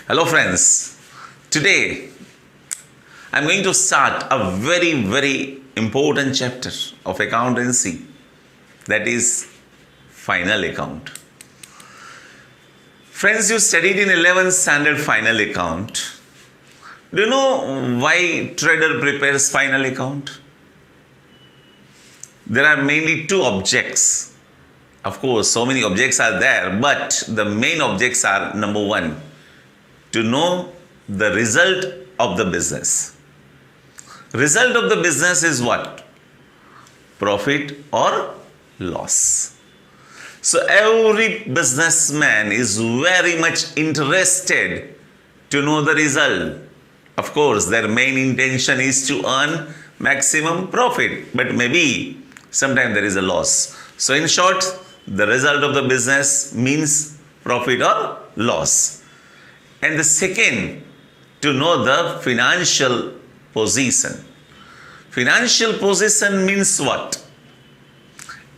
Hello friends, today I'm going to start a very important chapter of accountancy, that is final account. Friends, you studied in 11th standard final account. Do you know why trader prepares final account? There are mainly two objects. Of course, so many objects are there, but the main objects are: number one, to know the result of the business. Result of the business is what? Profit or loss. So every businessman is very much interested to know the result. Of course, their main intention is to earn maximum profit, but maybe sometimes there is a loss. So in short, the result of the business means profit or loss. And the second, to know the financial position. Financial position means what?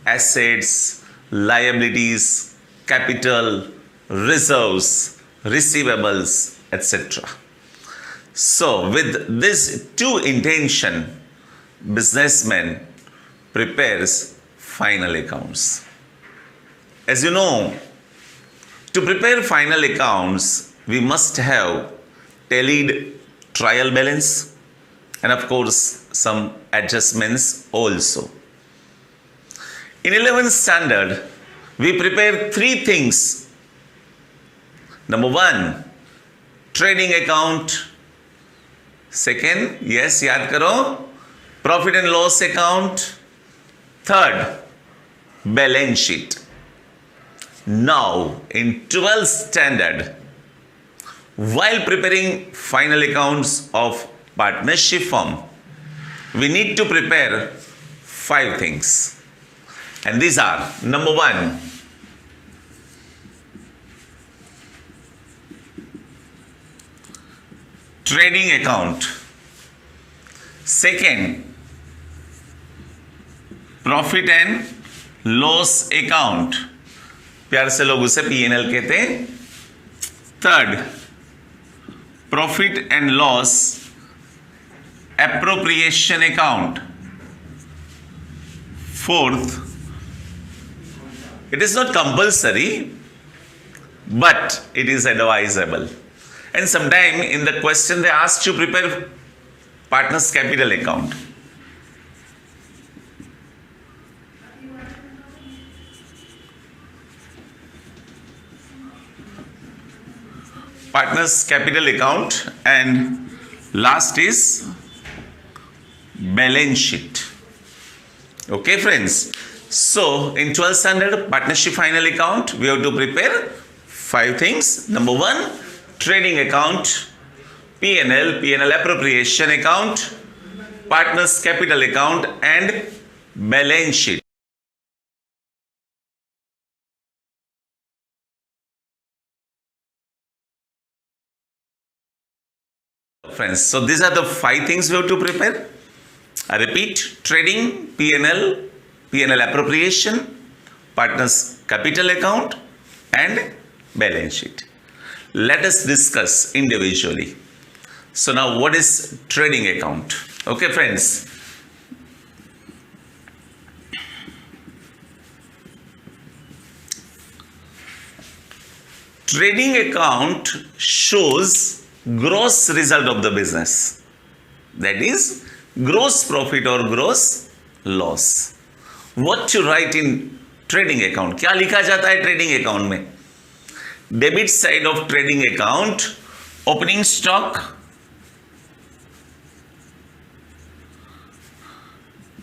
Assets, liabilities, capital, reserves, receivables, etc. So with this two intention, businessman prepares final accounts. As you know, to prepare final accounts, we must have tallied trial balance and of course some adjustments also. In 11th standard, we prepare three things. Number one, trading account. Second, yes, yaad karo, profit and loss account. Third, balance sheet. Now, in 12th standard, while preparing final accounts of partnership firm, we need to prepare five things. And these are: number one, trading account. Second, profit and loss account. प्यार से लोग उसे P&L कहते हैं. Third, profit and loss appropriation account. Fourth, it is not compulsory, but it is advisable. And sometime in the question they ask you prepare partner's capital account. Partner's capital account, and last is balance sheet. Okay friends, so in 12th standard partnership final account, we have to prepare five things. Number one, trading account, P&L appropriation account, partner's capital account, and balance sheet. Friends, so these are the five things we have to prepare. I repeat: trading, P&L appropriation, partner's capital account, and balance sheet. Let us discuss individually. So now, what is trading account? Okay friends, trading account shows gross result of the business, that is gross profit or gross loss. What to write in trading account? क्या लिखा जाता है trading account में? Debit side of trading account, opening stock,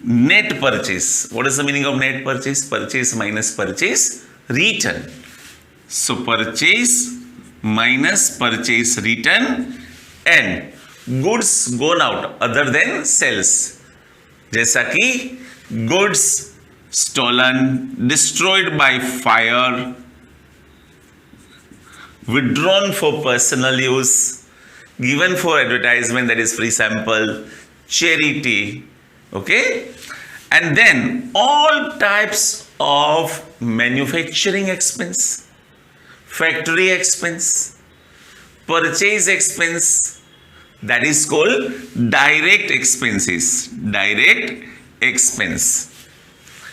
net purchase. What is the meaning of net purchase? Purchase minus purchase return. So purchase minus purchase return, and goods gone out other than sales, जैसा कि goods stolen, destroyed by fire, withdrawn for personal use, given for advertisement, that is free sample, charity. Okay, and then all types of manufacturing expense, factory expense, purchase expense, that is called direct expenses. Direct expense.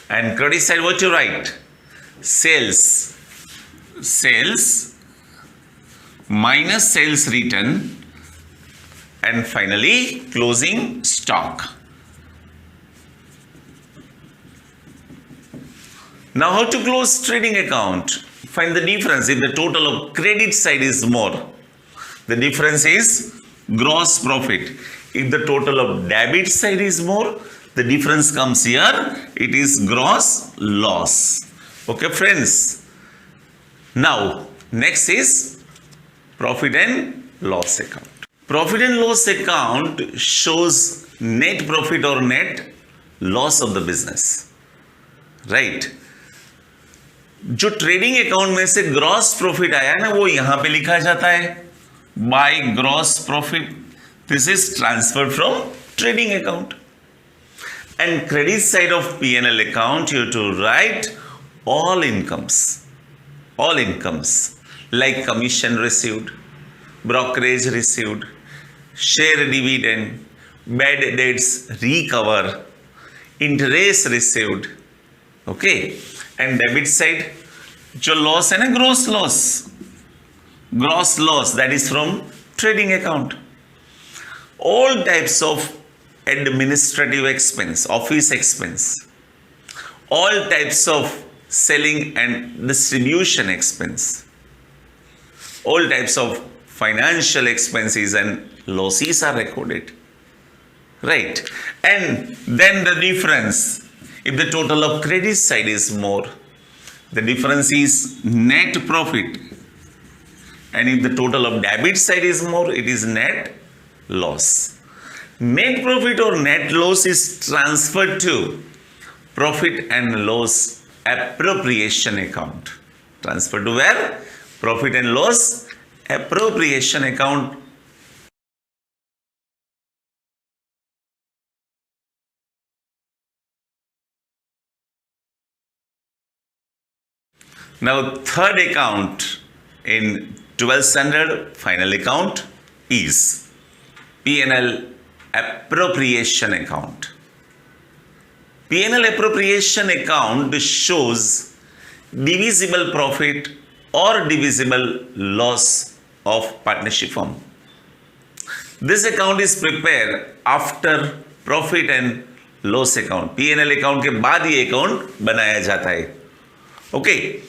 And credit side, what you write? Sales. Sales minus sales return, and finally closing stock. Now how to close trading account? Find the difference. If the total of credit side is more, the difference is gross profit. If the total of debit side is more, the difference comes here. It is gross loss. Okay, friends. Now, next is profit and loss account. Profit and loss account shows net profit or net loss of the business. Right? जो trading account में से gross profit आया ना, वो यहां पे लिखा जाता है by gross profit. This is transfer from trading account. And credit side of P&L account, you have to write all incomes like commission received, brokerage received, share dividend, bad debts recover, interest received. Okay, and debit side जो loss है ना, gross loss, that is from trading account. All types of administrative expense, office expense, all types of selling and distribution expense, all types of financial expenses and losses are recorded. Right? And then the difference, if the total of credit side is more, the difference is net profit. And if the total of debit side is more, it is net loss. Net profit or net loss is transferred to profit and loss appropriation account. Transferred to where? Profit and loss appropriation account. Now, third account in 12th standard final account is P&L appropriation account. P&L appropriation account shows divisible profit or divisible loss of partnership firm. This account is prepared after profit and loss account. P&L account के बाद ये account बनाया जाता है. Okay.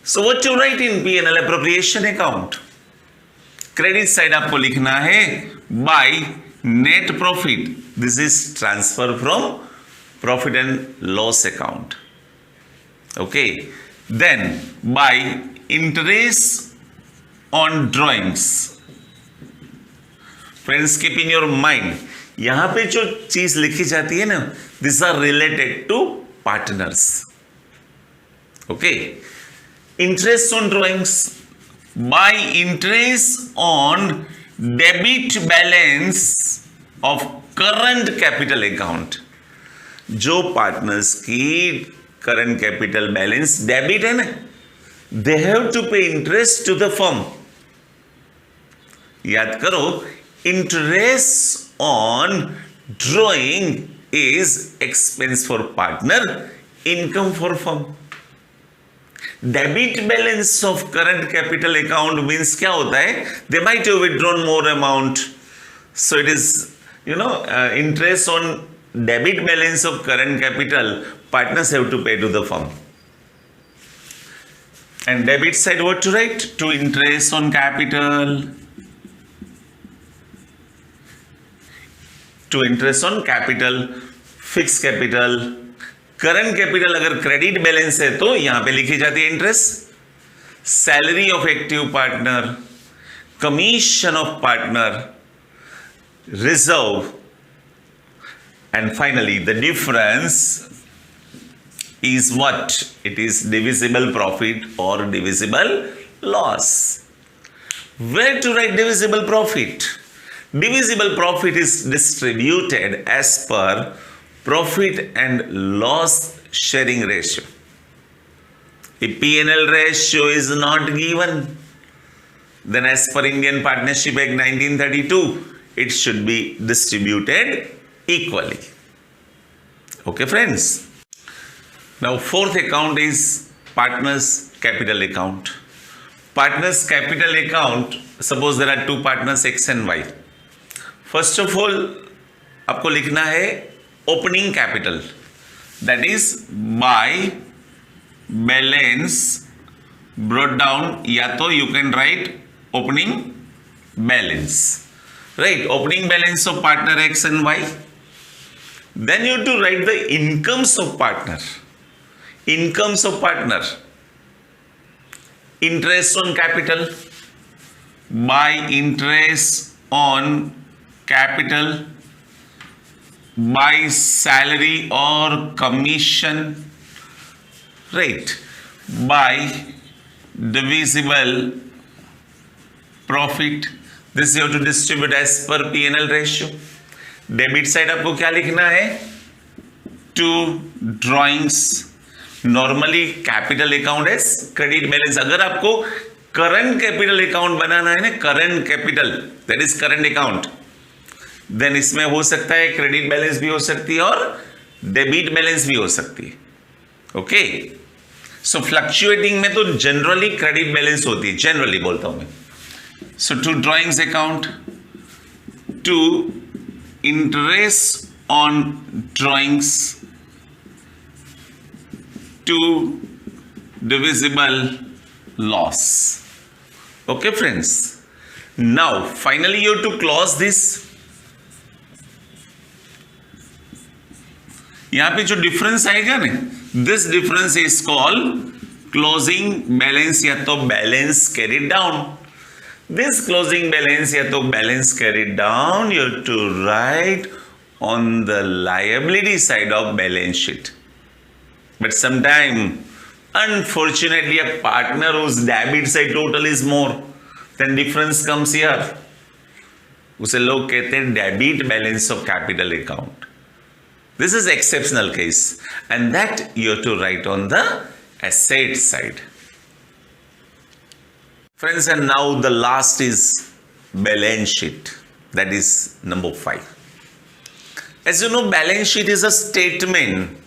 So what to write in P&L appropriation account? Credit side आपको लिखना है by net profit. This is transfer from profit and loss account. Okay. Then by interest on drawings. Friends, keep in your mind, यहां पे जो चीज लिखी जाती है ना, these are related to partners. Okay. Interest on drawings. By interest on debit balance of current capital account. जो partners की करंट कैपिटल बैलेंस डेबिट है ना, दे हैव टू पे इंटरेस्ट टू द फर्म. याद करो, interest on drawing is expense for partner, income for firm. Debit balance of current capital account means क्या होता है? They might have withdrawn more amount, so it is interest on debit balance of current capital, partners have to pay to the firm. And debit side, what to write? To interest on capital. To interest on capital, fixed capital. Current capital अगर credit balance है तो यहां पे लिखी जाती है interest. Salary of active partner, commission of partner, reserve, and finally the difference is what? It is divisible profit or divisible loss. Where to write divisible profit? Divisible profit is distributed as per profit and loss sharing ratio. If P&L ratio is not given, then as per Indian Partnership Act 1932, it should be distributed equally. Okay, friends. Now, fourth account is partners capital account. Partners capital account, suppose there are two partners X and Y. First of all, आपको लिखना है opening capital, that is by balance brought down, या तो you can write opening balance, right? Opening balance of partner X and Y. Then you have to write the incomes of partner. Incomes of partner. Interest on capital, by interest on capital, by salary or commission, right? By divisible profit. This you have to distribute as per P&L ratio. Debit side आपको क्या लिखना है? Two drawings. Normally capital account है credit balance. अगर आपको current capital account बनाना है ना, current capital, that is current account, then इसमें हो सकता है क्रेडिट बैलेंस भी हो सकती है और डेबिट बैलेंस भी हो सकती है. ओके, सो फ्लक्चुएटिंग में तो जनरली क्रेडिट बैलेंस होती है, जनरली बोलता हूं मैं. So to drawings account, to interest on drawings, to divisible loss. Okay, friends. Now, finally, you have to close this. यहाँ पे जो डिफरेंस आएगा ना, this difference is called closing balance या तो balance carried down. This closing balance या तो balance carried down, you have to write on the liability side of balance sheet. But sometimes, unfortunately, a partner whose debit side total is more, then difference comes here. उसे लोग कहते हैं debit balance of capital account. This is exceptional case, and that you have to write on the asset side. Friends, and now the last is balance sheet. That is number 5. As you know, balance sheet is a statement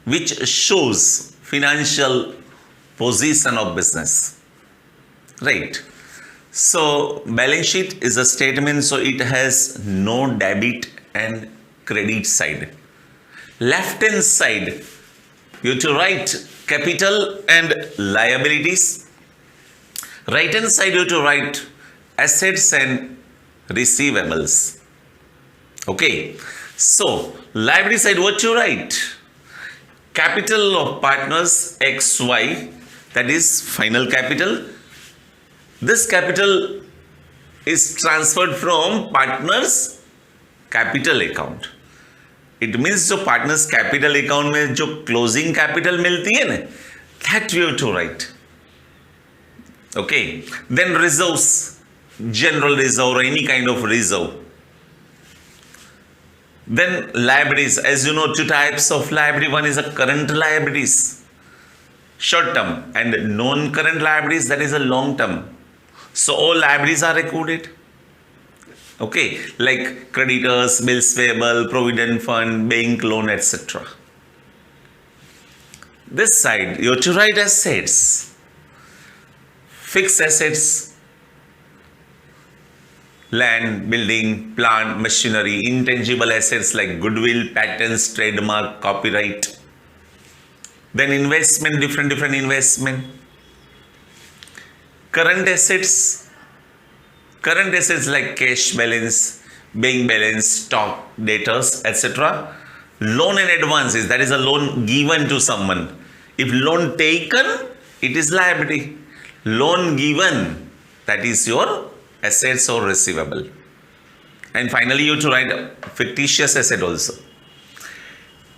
which shows financial position of business, right? So balance sheet is a statement, so it has no debit and credit side. Left hand side, you have to write capital and liabilities. Right hand side, you have to write assets and receivables. Okay, so liability side, what you write? Capital of partners XY, that is final capital. This capital is transferred from partners capital account. It means जो partners capital account में जो closing capital मिलती है ना, that we have to write. Okay, then reserves, general reserve or any kind of reserve. Then liabilities, as you know, two types of liability. One is a current liabilities, short term, and non-current liabilities, that is a long term. So all liabilities are recorded. Okay, like creditors, bills payable, provident fund, bank loan, etc. This side you have to write assets, fixed assets, land, building, plant, machinery, intangible assets like goodwill, patents, trademark, copyright. Then investment, different investment. Current assets like cash balance, bank balance, stock, debtors, etc. Loan and advances, that is a loan given to someone. If loan taken, it is liability. Loan given, that is your assets or receivable. And finally, you have to write a fictitious asset also.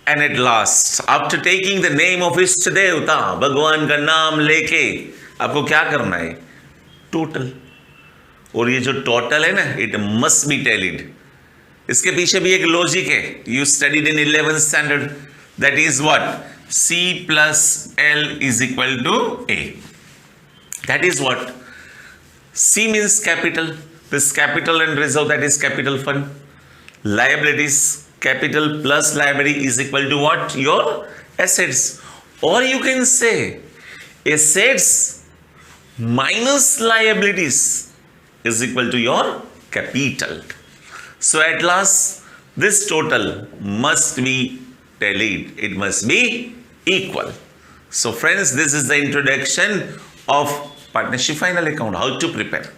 And at last, after taking the name of Ishta Devta, भगवान का नाम लेके आपको क्या करना है? Total. और ये जो टोटल है ना, it must be tallied. इसके पीछे भी एक लॉजिक है. You studied in 11th standard. That is what? C plus L is equal to A. That is what? C means capital. This capital and reserve, that is capital fund. Liabilities, capital plus liability is equal to what? Your assets. Or you can say assets minus liabilities is equal to your capital. So at last, this total must be tallied. It must be equal. So friends, this is the introduction of partnership final account, how to prepare.